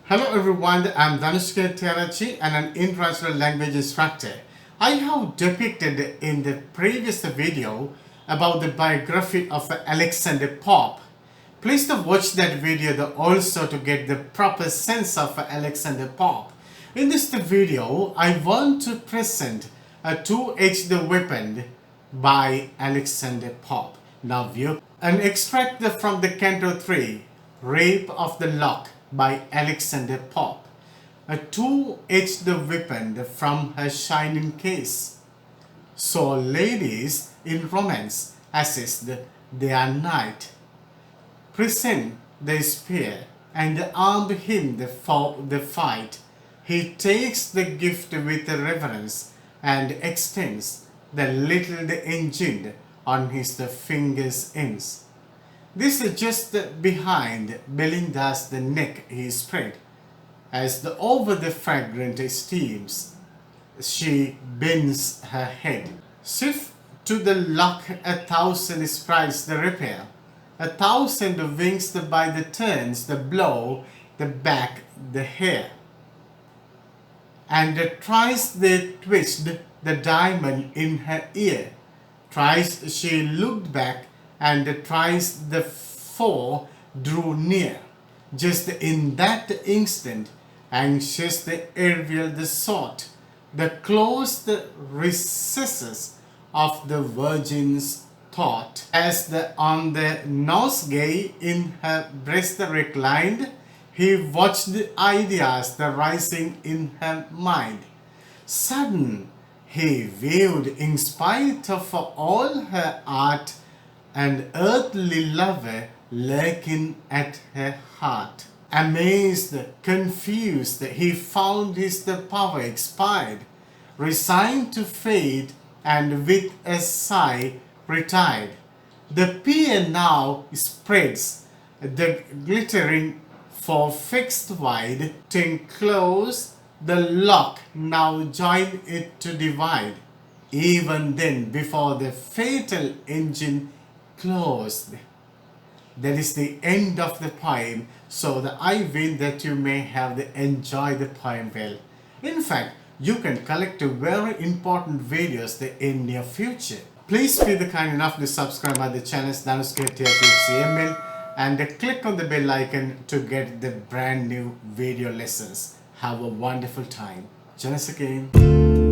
Hello everyone, I'm Dhanushka Tiarachi and an international language instructor. I have depicted in the previous video about the biography of Alexander Pope. Please to watch that video also to get the proper sense of Alexander Pope. In this video, I want to present a two-edged weapon by Alexander Pope. Now view an extract from the Canto 3, Rape of the Lock by Alexander Pope. A two-edged weapon from her shining case. So ladies in romance assist their knight, present the spear, and arm him for the fight. He takes the gift with reverence and extends the little engine on his fingers' ends. This is just behind Belinda's the neck he spread, as over the fragrant steams she bends her head. Shift to the lock 1,000 sprites the repair, 1,000 wings by the turns the blow the back the hair, and tries the twist the diamond in her ear. Thrice she looked back, and thrice the foe drew near. Just in that instant, anxious the Ariel the sought the closed recesses of the virgin's thought. As on the nosegay in her breast reclined, he watched the ideas the rising in her mind. Sudden he viewed, in spite of all her art, an earthly lover lurking at her heart. Amazed, confused, he found his power expired, resigned to fate, and with a sigh retired. The peer now spreads the glittering for fixed wide, to enclose the lock now join it to divide. Even then, before the fatal engine closed. That is the end of the poem. So I will that you may have enjoy the poem well. In fact, you can collect very important videos in near future. Please be the kind enough to subscribe my the channels CML and click on the bell icon to get the brand new video lessons. Have a wonderful time. Join us again.